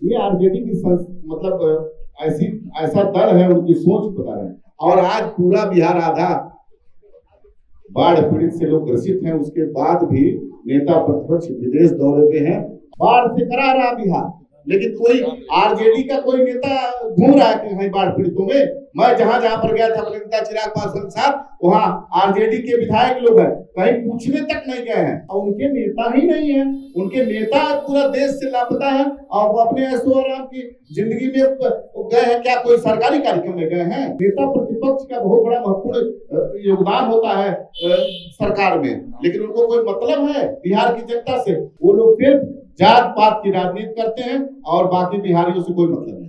ये आरजेडी की मतलब ऐसी ऐसा दल है, उनकी सोच बता रहे हैं। और आज पूरा बिहार आधा बाढ़ पीड़ित से लोग ग्रसित हैं, उसके बाद भी नेता प्रतिपक्ष विदेश दौरे पे हैं। बाढ़ से करा रहा बिहार, लेकिन कोई आरजेडी का कोई नेता घूम रहा है कि भाई बाढ़ पीड़ितों में। मैं जहां जहां पर गया था अपने नेता चिराग पासवान के साथ, वहां आरजेडी के विधायक लोग हैं, कहीं पूछने तक नहीं गए हैं, और उनके नेता ही नहीं है। उनके नेता पूरा देश से लापता है, और वो अपने ऐशो आराम की जिंदगी में गए हैं। क्या कोई सरकारी कार्यक्रम में गए हैं? नेता प्रतिपक्ष का बहुत बड़ा महत्वपूर्ण योगदान होता है सरकार में, लेकिन उनको कोई मतलब है बिहार की जनता से? वो लोग सिर्फ जात पात की राजनीति करते हैं और बाकी बिहारियों से कोई मतलब नहीं।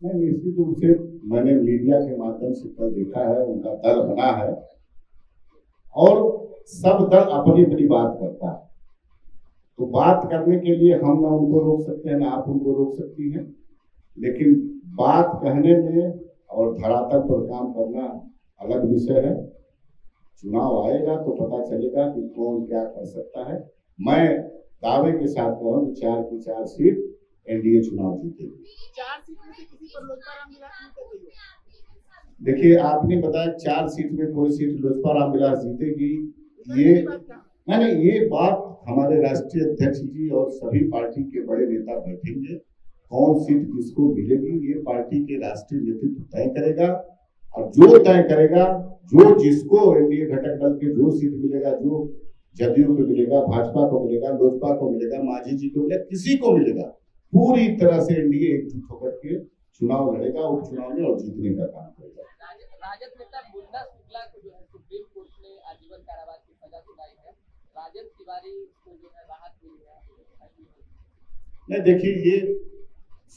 निश्चित रूप से मैंने मीडिया के माध्यम से कल देखा है, उनका दल बना है और सब दल अपनी अपनी बात करता है। तो बात करने के लिए हम ना उनको रोक सकते हैं, ना आप उनको रोक सकती हैं, लेकिन बात कहने में और धरातल पर काम करना अलग विषय है। चुनाव आएगा तो पता चलेगा कि कौन क्या कर सकता है। मैं दावे के साथ कह रहा हूँ 4 की 4 सीट एनडीए चुनाव जीतेगी। 4 सीट में से किसी पर लोजपा रामविलास जीतेगी? देखिए, आपने बताया 4 सीट में कोई सीट लोजपा रामविलास जीतेगी, ये नहीं, ये बात हमारे राष्ट्रीय अध्यक्ष जी और सभी पार्टी के बड़े नेता बैठेंगे। कौन सीट किसको मिलेगी ये पार्टी के राष्ट्रीय नेतृत्व तय करेगा, और जो तय करेगा, जो जिसको एनडीए घटक दल के जो सीट मिलेगा, जो जदयू को मिलेगा, भाजपा को मिलेगा, लोजपा को मिलेगा, मांझी जी को मिलेगा, किसी को मिलेगा, पूरी तरह से एनडीए एकजुट होकर के चुनाव लड़ेगा, उपचुनाव में, और जीतने का काम करेगा। राजद नेता मुन्ना शुक्ला को जो है सुप्रीम कोर्ट ने आजीवन कारावास की सजा सुनाई है, राजद तिवारी को जो है राहत मिली है। नहीं, देखिए, ये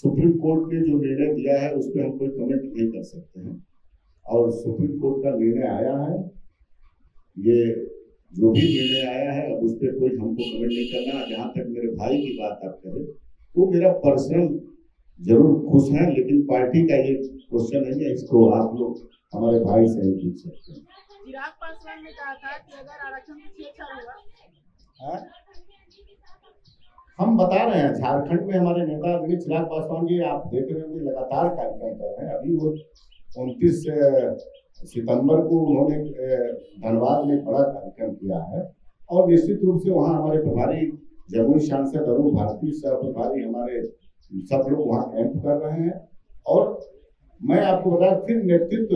सुप्रीम कोर्ट ने जो निर्णय दिया है उस पर हम कोई कमेंट नहीं कर सकते हैं, और सुप्रीम कोर्ट का निर्णय आया है, ये जो भी निर्णय आया है अब उस पर कोई हमको कमेंट नहीं करना। जहां तक मेरे भाई की बात आप करें, वो मेरा पर्सनल जरूर खुश है, लेकिन पार्टी का ये क्वेश्चन नहीं है, इसको आप लोग हमारे भाई से ही पूछ सकते हैं। चिराग पासवान ने कहा था कि अगर आरक्षण में छेड़छाड़ होगा, हम बता रहे हैं, झारखंड में हमारे नेता चिराग पासवान जी, आप देख रहे होंगे, लगातार कार्यक्रम कर रहे हैं। अभी वो 29 सितंबर को उन्होंने धनबाद में बड़ा कार्यक्रम किया है, और निश्चित रूप से वहाँ हमारे प्रभारी जमुई सांसद अरुण भारती, सह प्रभारी हमारे सब लोग वहाँ कैंप कर रहे हैं। और मैं आपको बता, फिर नेतृत्व,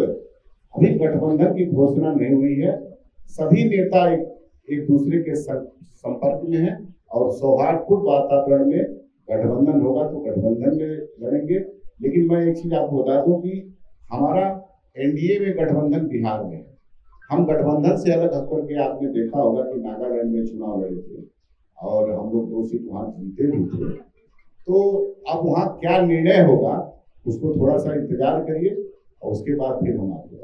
अभी गठबंधन की घोषणा नहीं हुई है, सभी नेता एक दूसरे के संपर्क में हैं, और सौहार्दपूर्ण वातावरण में गठबंधन होगा तो गठबंधन में लड़ेंगे। लेकिन मैं एक चीज आपको बता दूं कि हमारा एनडीए में गठबंधन बिहार में है। हम गठबंधन से अलग होकर के, आपने देखा होगा कि नागालैंड में चुनाव लड़े थे और हम लोग 2 सीट वहां जीते भी थे। तो अब वहां क्या निर्णय होगा उसको थोड़ा सा इंतजार करिए, और उसके बाद फिर हम आपको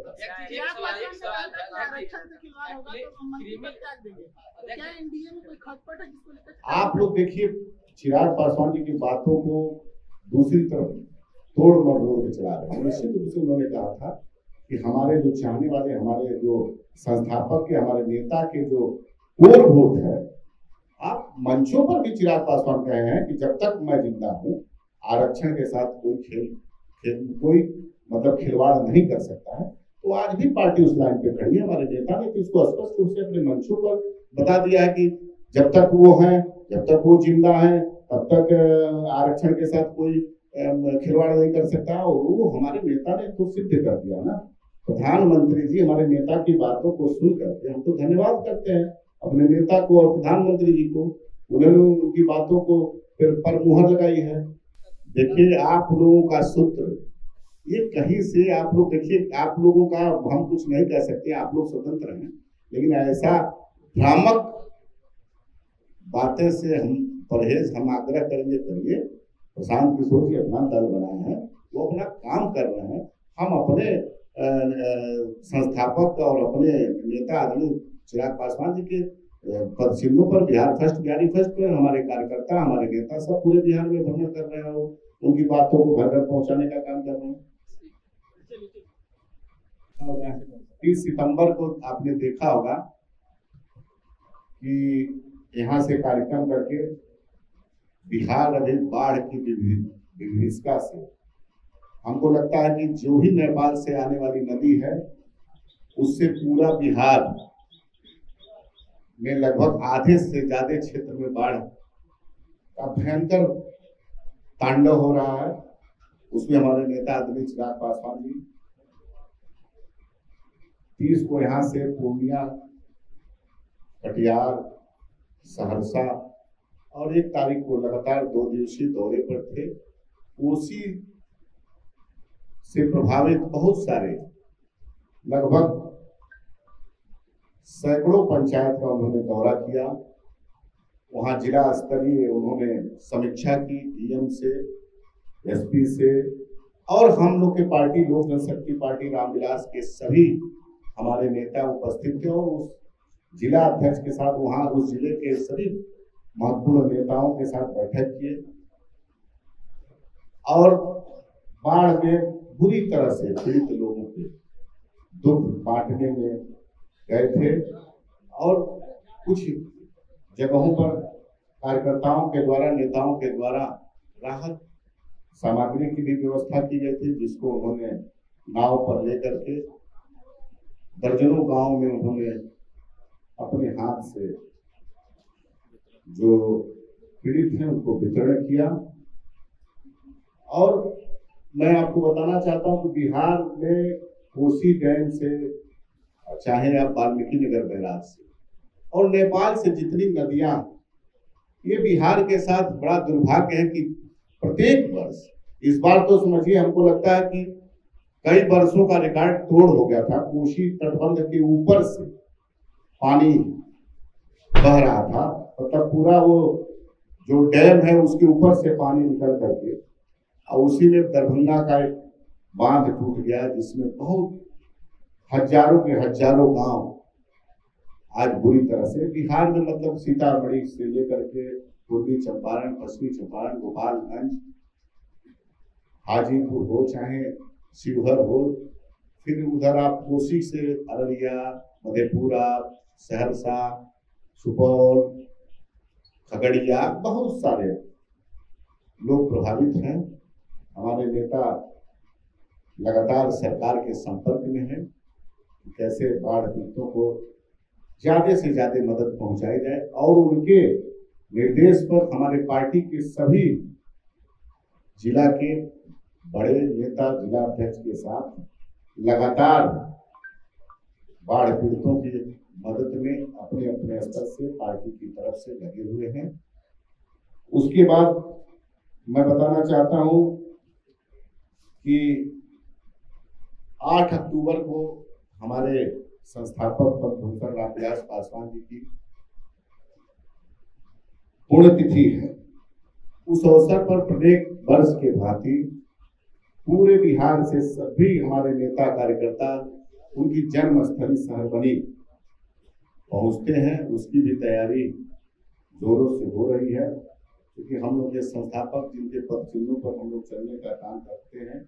आप लोग देखिए, चिराग पासवान जी की बातों को दूसरी तरफ तोड़ मरोड़ के चला रहे हैं। निश्चित रूप से उन्होंने कहा था कि हमारे जो चाहने वाले, हमारे जो संस्थापक के, हमारे नेता के जो कोर वोट है, आप मंचों पर भी चिराग पासवान कहे हैं कि जब तक मैं जिंदा हूँ आरक्षण के साथ कोई मतलब खिलवाड़ नहीं कर सकता है। तो आज भी पार्टी उस लाइन पे खड़ी है। हमारे नेता ने तो इसको स्पष्ट रूप से अपने मंचों पर बता दिया है कि जब तक वो हैं, जब तक वो जिंदा हैं, तब तक आरक्षण के साथ कोई खिलवाड़ नहीं कर सकता। और वो हमारे नेता ने तो सिद्ध कर दिया ना। प्रधानमंत्री जी हमारे नेता की बातों को सुन करके हम तो धन्यवाद करते हैं अपने नेता को और प्रधानमंत्री जी को, उन्होंने उनकी बातों को फिर पर मुहर लगाई है। देखिए, आप लोगों का सूत्र ये कहीं से, आप लोग देखिए, आप लोगों का हम कुछ नहीं कह सकते, आप लोग स्वतंत्र हैं, लेकिन ऐसा भ्रामक बातें से हम परहेज, हम आग्रह करेंगे। करिए, प्रशांत किशोर जी अपना दल बनाए हैं, वो अपना काम कर रहे हैं। हम अपने संस्थापक और अपने नेता आदरणीय चिराग पासवान जी के पद चिन्हों पर बिहार फर्स्ट, बिहारी फर्स्ट पर हमारे कार्यकर्ता, हमारे नेता सब पूरे बिहार में भ्रमण कर रहे हैं, उनकी बातों को घर घर पहुंचाने का काम कर रहे हैं। 30 सितंबर को आपने देखा होगा कि यहाँ से कार्यक्रम करके बिहार अभी बाढ़ की विभीषिका से, हमको लगता है कि जो ही नेपाल से आने वाली नदी है उससे पूरा बिहार में लगभग आधे से ज्यादा क्षेत्र में बाढ़ का भयंकर तांडव हो रहा है। उसमें हमारे नेता आदरणीय चिराग पासवान जी 30 को यहाँ से पूर्णिया, कटिहार, सहरसा और 1 तारीख को लगातार 2 दिवसीय दौरे पर थे। कोसी से प्रभावित बहुत सारे लगभग सैकड़ों पंचायत का उन्होंने दौरा किया। वहां जिला स्तरीय उन्होंने समीक्षा की डीएम से, एसपी से, और हम लोग के पार्टी लोक जनशक्ति पार्टी रामविलास के सभी हमारे नेता उपस्थित थे और उस जिला अध्यक्ष के साथ वहां उस जिले के सभी महत्वपूर्ण नेताओं के साथ बैठक किए और बाढ़ में बुरी तरह से पीड़ित लोगों के दुख बांटने में गए थे और कुछ जगहों पर कार्यकर्ताओं के द्वारा, नेताओं के द्वारा राहत सामग्री की भी व्यवस्था की गई थी, जिसको उन्होंने नाव पर लेकर के दर्जनों गांव में उन्होंने अपने हाथ से जो पीड़ित हैं उनको वितरण किया। और मैं आपको बताना चाहता हूं कि बिहार में कोसी डैम से, चाहे आप वाल्मीकि नगर बैराज से और नेपाल से जितनी नदियां, ये बिहार के साथ बड़ा दुर्भाग्य है कि प्रत्येक वर्ष, इस बार तो समझिए हमको लगता है कि कई वर्षों का रिकॉर्ड तोड़ हो गया था। कोसी तटबंध के ऊपर से पानी बह रहा था, मतलब पूरा वो जो डैम है उसके ऊपर से पानी निकल करके और उसी में दरभंगा का एक बांध टूट गया, जिसमें बहुत हजारों के हजारों गांव आज बुरी तरह से, बिहार में मतलब सीतामढ़ी से लेकर के पूर्वी चंपारण, पश्चिमी चंपारण, गोपालगंज, हाजीपुर हो चाहे शिवहर हो, फिर उधर आप कोसी से अररिया, मधेपुरा, सहरसा, सुपौल, खगड़िया, बहुत सारे लोग प्रभावित हैं। हमारे नेता लगातार सरकार के संपर्क में हैं, कैसे बाढ़ पीड़ितों को ज्यादा से ज्यादा मदद पहुंचाई जाए और उनके निर्देश पर हमारे पार्टी के सभी जिला के बड़े नेता, जिला अध्यक्ष के साथ लगातार बाढ़ पीड़ितों की मदद में अपने अपने स्तर से पार्टी की तरफ से लगे हुए हैं। उसके बाद मैं बताना चाहता हूं कि 8 अक्टूबर को हमारे संस्थापक प्रोफेसर रामविलास पासवान जी की पुण्यतिथि है। उस अवसर पर प्रत्येक वर्ष के भांति पूरे बिहार से सभी हमारे नेता कार्यकर्ता उनकी जन्मस्थली सहरबनी पहुंचते हैं। उसकी भी तैयारी जोरों से हो रही है, क्योंकि हम लोग के संस्थापक जिनके पद चिन्हों पर हम लोग चलने का काम करते हैं,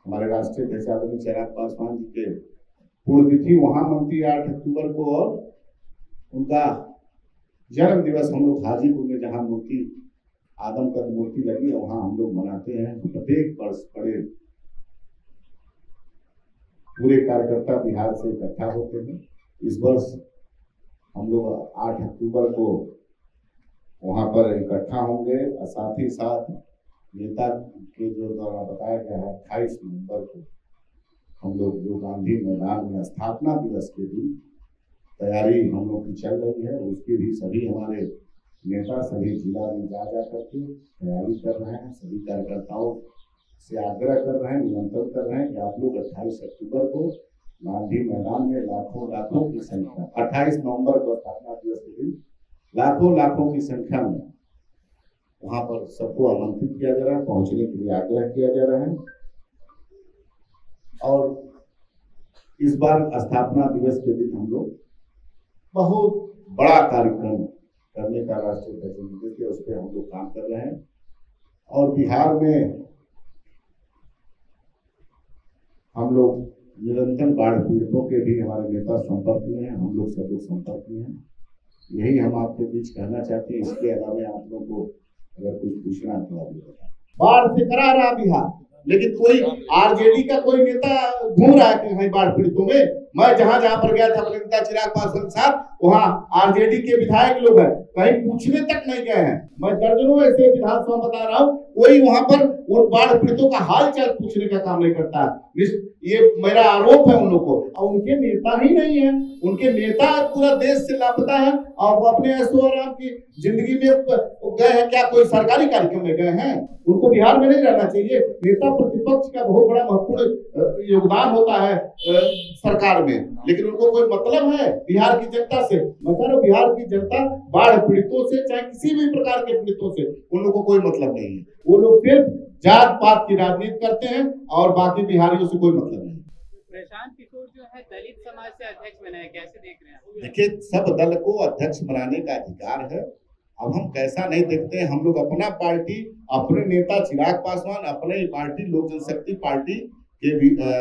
हमारे राष्ट्रीय अध्यक्ष आदरणीय चिराग पासवान जी के पुण्यतिथि वहां मनती है 8 अक्टूबर को, और उनका जन्म दिवस हम लोग हाजीपुर में जहां मूर्ति आदमकद मूर्ति लगी है वहां हम लोग मनाते हैं। प्रत्येक वर्ष बड़े पूरे कार्यकर्ता बिहार से इकट्ठा होते हैं। इस वर्ष हम लोग 8 अक्टूबर को वहां पर इकट्ठा होंगे और साथ ही साथ नेता के जो द्वारा बताया गया है 28 नवंबर को हम लोग जो गांधी मैदान में स्थापना दिवस के दिन तैयारी हम लोग की चल रही है, उसकी भी सभी हमारे नेता सभी जिला में जा करके तैयारी कर रहे हैं। सभी कार्यकर्ताओं से आग्रह कर रहे हैं, निमंत्रण कर रहे हैं कि आप लोग 28 अक्टूबर को गांधी मैदान में लाखों की संख्या, 28 नवंबर को स्थापना दिवस के दिन लाखों की संख्या में वहां पर सबको आमंत्रित किया जा रहा है, पहुंचने के लिए आग्रह किया जा रहा है। और इस बार स्थापना दिवस के दिन हम लोग बहुत बड़ा कार्यक्रम करने का राष्ट्रीय अध्यक्ष के उस पर हम लोग काम कर रहे हैं। और बिहार में हम लोग निरंतर बाढ़ पीड़ितों के भी हमारे नेता संपर्क में हैं, हम लोग सब लोग संपर्क में हैं। यही हम आपके बीच कहना चाहते हैं। इसके अलावा आप लोगों को अगर कुछ पूछना है तो आप बताएं। बाढ़ से करा रहा बिहार, लेकिन कोई आरजेडी का कोई नेता घूम रहा है कि भाई बाढ़ पीड़ितों में। मैं जहां जहां पर गया था अपने नेता चिराग पासवान के साथ, वहां आरजेडी के विधायक लोग हैं, कहीं पूछने तक नहीं गए हैं। मैं दर्जनों ऐसे विधानसभा बता रहा हूं, कोई वहां पर उन बाढ़ पीड़ितों का हाल चाल पूछने का काम नहीं करता है। ये मेरा आरोप है उन लोगों को। और उनके नेता ही नहीं है, उनके नेता पूरा देश से लापता है और वो अपने ऐशो आराम की जिंदगी में गए हैं। क्या कोई सरकारी कार्यक्रम में गए हैं? उनको बिहार में नहीं रहना चाहिए। नेता प्रतिपक्ष का बहुत बड़ा महत्वपूर्ण योगदान होता है सरकार में, लेकिन उनको कोई मतलब है बिहार की जनता से? मैं कह रहा हूं, बिहार की जनता बाढ़ पीड़ितों से, चाहे किसी भी प्रकार के पीड़ितों से, उन लोगों को कोई मतलब नहीं है। वो लोग सिर्फ जात पात की राजनीति करते हैं और बाकी बिहारियों से कोई मतलब नहीं। प्रशांत किशोर जो है दलित समाज से अध्यक्ष बने, कैसे देख रहे हैं? देखिए, सब दल को अध्यक्ष बनाने का अधिकार है। अब हम कैसा नहीं देखते हैं, हम लोग अपना पार्टी, अपने नेता चिराग पासवान, अपने पार्टी लोक जनशक्ति पार्टी के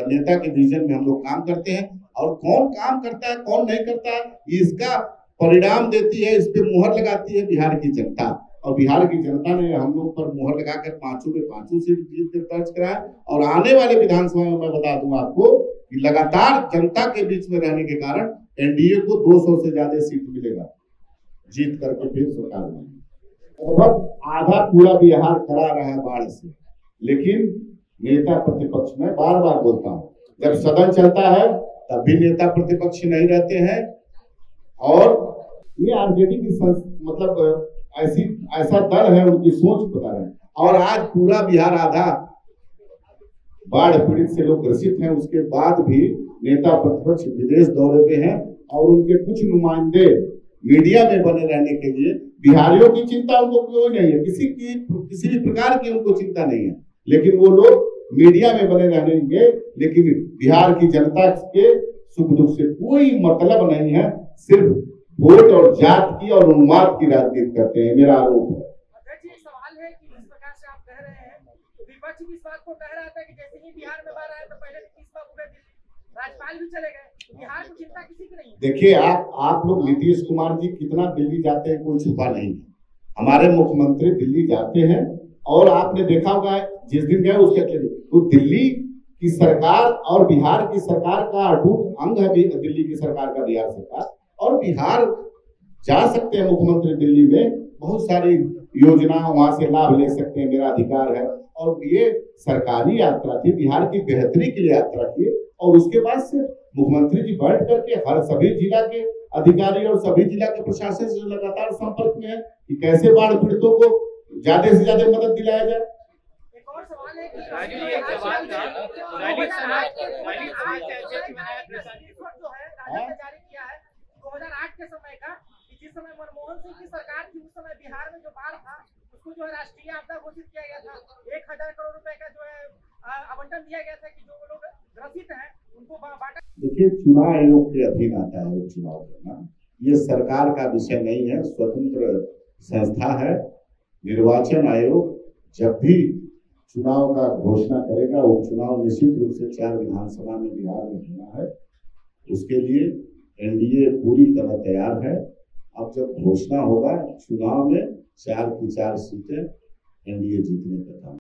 नेता के विजन में हम लोग काम करते हैं। और कौन काम करता है कौन नहीं करता है, इसका परिणाम देती है, इस पे मुहर लगाती है बिहार की जनता। और बिहार की जनता ने हम लोग पर मुहर लगाकर 5 में 5 सीट जीत दर्ज कराया। और आने वाले विधानसभा में मैं बता दूंगा आपको कि लगातार जनता के बीच में रहने के कारण एनडीए को 200 से ज्यादा सीट मिलेगा, जीत करके फिर सरकार बनेगी। लगभग आधा पूरा बिहार करा रहा है बाढ़ से, लेकिन नेता प्रतिपक्ष में बार बार बोलता हूँ, जब सदन चलता है तब भी नेता प्रतिपक्ष नहीं रहते हैं। और ये आरजेडी की मतलब ऐसा दल है, उनकी सोच बता रहे हैं। और आज पूरा बिहार आधा बाढ़ पीड़ित से लोग ग्रसित हैं, उसके बाद भी नेता प्रतिपक्ष विदेश दौरे पे हैं और उनके कुछ नुमाइंदे मीडिया में बने रहने के लिए। बिहारियों की चिंता उनको कोई नहीं है, किसी भी प्रकार की उनको चिंता नहीं है, लेकिन वो लोग मीडिया में बने रहेंगे, लेकिन बिहार की जनता के सुख दुख से कोई मतलब नहीं है। सिर्फ वोट और जात की और उन्माद की राजनीति करते हैं, मेरा आरोप है। अध्यक्ष जी, सवाल है कि जिस प्रकार से आप कह रहे हैं, तो विपक्ष भी इस बात को कह रहा था कि जैसे ही बिहार में बाढ़ आया तो पहले नीतीश बाबू गए दिल्ली, राज्यपाल भी चले गए, बिहार को चिंता किसी की नहीं है। देखिए, आप लोग नीतीश कुमार जी कितना दिल्ली जाते हैं कोई छुपा नहीं है। हमारे मुख्यमंत्री दिल्ली जाते हैं और आपने देखा होगा जिस दिन गए उसके अगले दिन तो दिल्ली की सरकार और बिहार की सरकार का अटूट अंग है दिल्ली की सरकार का बिहार सरकार। और बिहार जा सकते हैं मुख्यमंत्री दिल्ली में, बहुत सारी योजना वहां से लाभ ले सकते हैं, मेरा अधिकार है। और ये सरकारी यात्रा थी, बिहार की बेहतरी के लिए यात्रा की। और उसके बाद से मुख्यमंत्री जी बैठ करके हर सभी जिला के अधिकारी और सभी जिला के प्रशासन से लगातार संपर्क में है कि कैसे बाढ़ पीड़ितों को ज्यादा से ज्यादा मदद दिलाया जाए। एक और सवाल है कि राजू जी, एक सवाल था, दलित समाज से अध्यक्ष बनाया प्रशांत किशोर जो है राजद ने जारी किया है 2008 के समय का, कि जिस समय मनमोहन सिंह की सरकार थी उस समय बिहार में जो बाढ़ था उसको जो है राष्ट्रीय आपदा घोषित किया गया था। 1000 करोड़ रुपए का जो है आवंटन दिया गया था कि जो लोग ग्रसित हैं उनको बांटा। देखिए, चुनाव आयोग के अधीन आता है उपचुनाव करना, ये सरकार का विषय नहीं है, स्वतंत्र संस्था है। निर्वाचन आयोग जब भी चुनाव का घोषणा करेगा, उपचुनाव निश्चित रूप से 4 विधानसभा में बिहार में होना है, उसके लिए एनडीए पूरी तरह तैयार है। अब जब घोषणा होगा चुनाव में 4 की 4 सीटें एनडीए जीतने का काम